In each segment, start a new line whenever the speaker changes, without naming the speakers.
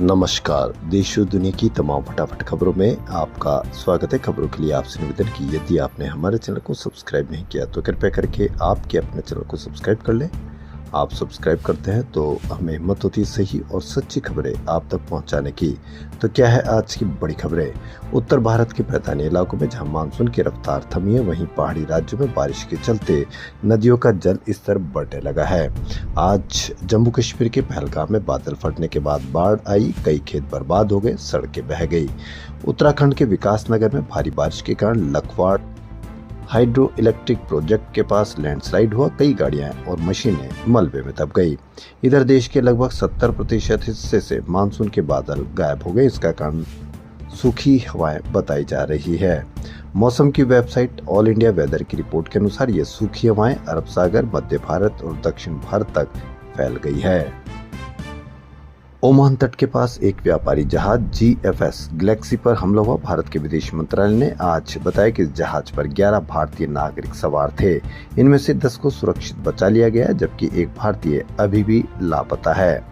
नमस्कार। देश और दुनिया की तमाम फटाफट खबरों में आपका स्वागत है। खबरों के लिए आपसे निवेदन की यदि आपने हमारे चैनल को सब्सक्राइब नहीं किया तो कृपया करके आपके अपने चैनल को सब्सक्राइब कर लें। आप सब्सक्राइब करते हैं तो हमें हिम्मत होती है सही और सच्ची खबरें आप तक पहुंचाने की। तो क्या है आज की बड़ी खबरें? उत्तर भारत के मैदानी इलाकों में जहां मानसून की रफ्तार थमी है, वहीं पहाड़ी राज्यों में बारिश के चलते नदियों का जल स्तर बढ़ने लगा है। आज जम्मू कश्मीर के पहलगाम में बादल फटने के बाद बाढ़ आई, कई खेत बर्बाद हो गए, सड़कें बह गई। उत्तराखंड के विकासनगर में भारी बारिश के कारण लखवाड़ हाइड्रो इलेक्ट्रिक प्रोजेक्ट के पास लैंडस्लाइड हुआ, कई गाड़ियां और मशीनें मलबे में दब गई। इधर देश के लगभग 70% हिस्से से मानसून के बादल गायब हो गए। इसका कारण सूखी हवाएं बताई जा रही है। मौसम की वेबसाइट ऑल इंडिया वेदर की रिपोर्ट के अनुसार ये सूखी हवाएं अरब सागर, मध्य भारत और दक्षिण भारत तक फैल गई है। ओमान तट के पास एक व्यापारी जहाज GFS गैलेक्सी पर हमला हुआ। भारत के विदेश मंत्रालय ने आज बताया कि इस जहाज पर 11 भारतीय नागरिक सवार थे। इनमें से 10 को सुरक्षित बचा लिया गया, जबकि एक भारतीय अभी भी लापता है।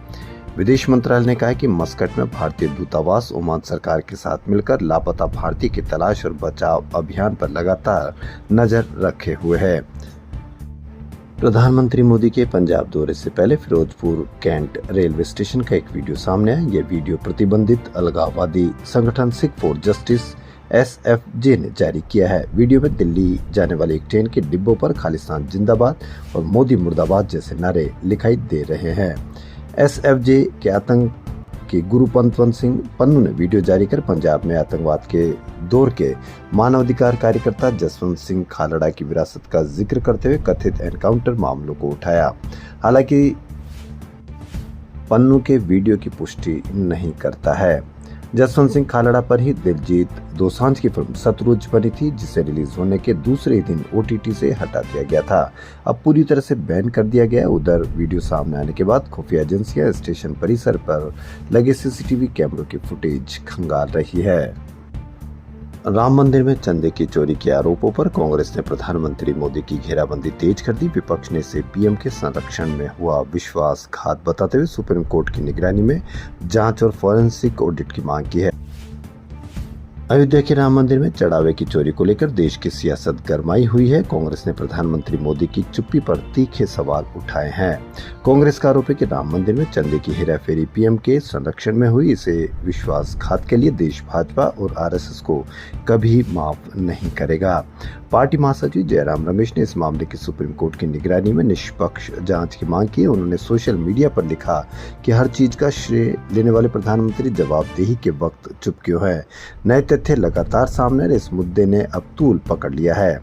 विदेश मंत्रालय ने कहा कि मस्कट में भारतीय दूतावास ओमान सरकार के साथ मिलकर लापता भारतीय की तलाश और बचाव अभियान पर लगातार नजर रखे हुए है। प्रधानमंत्री मोदी के पंजाब दौरे से पहले फिरोजपुर कैंट रेलवे स्टेशन का एक वीडियो सामने आया। ये वीडियो प्रतिबंधित अलगाववादी संगठन सिख फॉर जस्टिस SFJ ने जारी किया है। वीडियो में दिल्ली जाने वाली एक ट्रेन के डिब्बों पर खालिस्तान जिंदाबाद और मोदी मुर्दाबाद जैसे नारे दिखाई दे रहे हैं। SFJ के आतंक के गुरु पंतवंत सिंह पन्नू ने वीडियो जारी कर पंजाब में आतंकवाद के दौर के मानवाधिकार कार्यकर्ता जसवंत सिंह खालड़ा की विरासत का जिक्र करते हुए कथित एनकाउंटर मामलों को उठाया। हालांकि पन्नू के वीडियो की पुष्टि नहीं करता है। जसवंत सिंह खालड़ा पर ही दिलजीत दोसांझ की फिल्म सतलुज बनी थी, जिसे रिलीज होने के दूसरे दिन OTT से हटा दिया गया था। अब पूरी तरह से बैन कर दिया गया। उधर वीडियो सामने आने के बाद खुफिया एजेंसियां स्टेशन परिसर पर लगे CCTV कैमरों की फुटेज खंगाल रही है। राम मंदिर में चंदे की चोरी के आरोपों पर कांग्रेस ने प्रधानमंत्री मोदी की घेराबंदी तेज कर दी। विपक्ष ने इसे PM के संरक्षण में हुआ विश्वासघात बताते हुए सुप्रीम कोर्ट की निगरानी में जांच और फॉरेंसिक ऑडिट की मांग की है। अयोध्या के राम मंदिर में चढ़ावे की चोरी को लेकर देश की सियासत गरमाई हुई है। कांग्रेस ने प्रधानमंत्री मोदी की चुप्पी पर तीखे सवाल उठाए हैं। कांग्रेस का आरोप है कि राम मंदिर में चंदे की हेराफेरी PM के संरक्षण में हुई। इसे विश्वासघात के लिए देश भाजपा और RSS को कभी माफ नहीं करेगा। पार्टी महासचिव जयराम रमेश ने इस मामले की सुप्रीम कोर्ट की निगरानी में निष्पक्ष जांच की मांग की। उन्होंने सोशल मीडिया पर लिखा कि हर चीज का श्रेय लेने वाले प्रधानमंत्री जवाबदेही के वक्त चुप क्यों है। नए तथ्य लगातार सामने आ इस मुद्दे ने अब तूल पकड़ लिया है।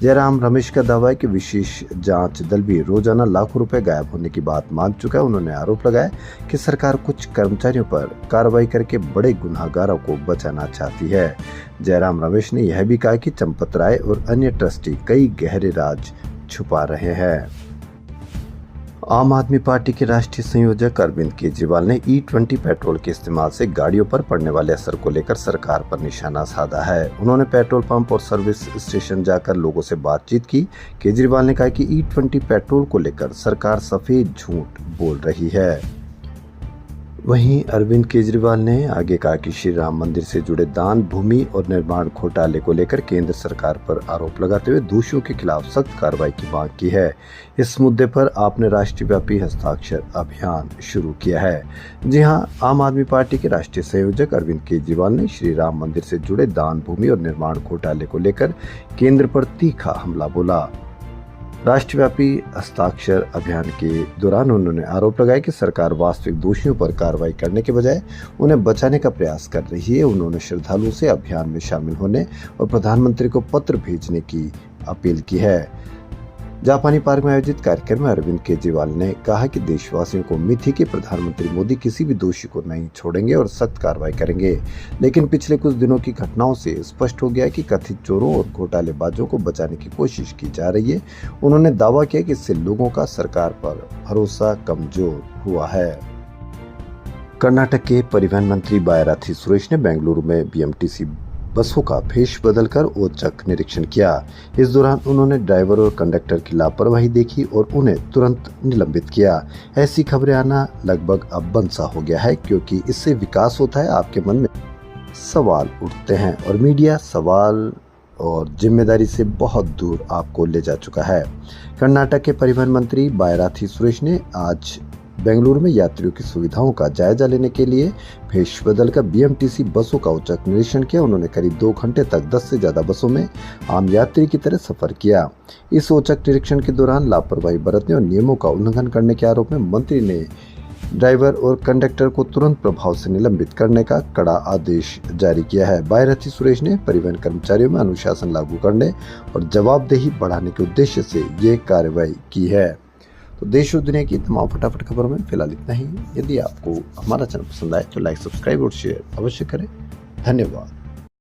जयराम रमेश का दावा है कि विशेष जांच दल भी रोजाना लाखों रुपए गायब होने की बात मान चुका है। उन्होंने आरोप लगाया कि सरकार कुछ कर्मचारियों पर कार्रवाई करके बड़े गुनाहगारों को बचाना चाहती है। जयराम रमेश ने यह भी कहा कि चंपत राय और अन्य ट्रस्टी कई गहरे राज छुपा रहे हैं। आम आदमी पार्टी के राष्ट्रीय संयोजक अरविंद केजरीवाल ने E20 पेट्रोल के इस्तेमाल से गाड़ियों पर पड़ने वाले असर को लेकर सरकार पर निशाना साधा है। उन्होंने पेट्रोल पंप और सर्विस स्टेशन जाकर लोगों से बातचीत की। केजरीवाल ने कहा कि E20 पेट्रोल को लेकर सरकार सफेद झूठ बोल रही है। वहीं अरविंद केजरीवाल ने आगे कहा कि श्री राम मंदिर से जुड़े दान, भूमि और निर्माण घोटाले को लेकर केंद्र सरकार पर आरोप लगाते हुए दोषियों के खिलाफ सख्त कार्रवाई की मांग की है। इस मुद्दे पर आपने राष्ट्रव्यापी हस्ताक्षर अभियान शुरू किया है। जी हां, आम आदमी पार्टी के राष्ट्रीय संयोजक अरविंद केजरीवाल ने श्री राम मंदिर से जुड़े दान, भूमि और निर्माण घोटाले को लेकर केंद्र पर तीखा हमला बोला। राष्ट्रव्यापी हस्ताक्षर अभियान के दौरान उन्होंने आरोप लगाया कि सरकार वास्तविक दोषियों पर कार्रवाई करने के बजाय उन्हें बचाने का प्रयास कर रही है। उन्होंने श्रद्धालुओं से अभियान में शामिल होने और प्रधानमंत्री को पत्र भेजने की अपील की है। जापानी पार्क में आयोजित कार्यक्रम में अरविंद केजरीवाल ने कहा कि देशवासियों को उम्मीद थी कि प्रधानमंत्री मोदी किसी भी दोषी को नहीं छोड़ेंगे और सख्त कार्रवाई करेंगे, लेकिन पिछले कुछ दिनों की घटनाओं से स्पष्ट हो गया कि कथित चोरों और घोटालेबाजों को बचाने की कोशिश की जा रही है। उन्होंने दावा किया कि इससे लोगों का सरकार पर भरोसा कमजोर हुआ है। कर्नाटक के परिवहन मंत्री बायराथी सुरेश ने बेंगलुरु में BMTC बसों का भेष बदलकर औचक निरीक्षण किया। इस दौरान उन्होंने ड्राइवर और कंडक्टर की लापरवाही देखी और उन्हें तुरंत निलंबित किया। ऐसी खबरें आना लगभग अब बंद सा हो गया है, क्योंकि इससे विकास होता है, आपके मन में सवाल उठते हैं और मीडिया सवाल और जिम्मेदारी से बहुत दूर आपको ले जा चुका है। कर्नाटक के परिवहन मंत्री बायराथी सुरेश ने आज बेंगलुरु में यात्रियों की सुविधाओं का जायजा लेने के लिए भेष बदलकर बीएमटीसी बसों का औचक निरीक्षण किया। उन्होंने करीब 2 घंटे तक 10 से ज्यादा बसों में आम यात्री की तरह सफर किया। इस औचक निरीक्षण के दौरान लापरवाही बरतने और नियमों का उल्लंघन करने के आरोप में मंत्री ने ड्राइवर और कंडक्टर को तुरंत प्रभाव से निलंबित करने का कड़ा आदेश जारी किया है। बायराथी सुरेश ने परिवहन कर्मचारियों में अनुशासन लागू करने और जवाबदेही बढ़ाने के उद्देश्य से ये कार्रवाई की है। तो देश और दुनिया की तमाम फटाफट खबरों में फिलहाल इतना ही। यदि आपको हमारा चैनल पसंद आए तो लाइक, सब्सक्राइब और शेयर अवश्य करें। धन्यवाद।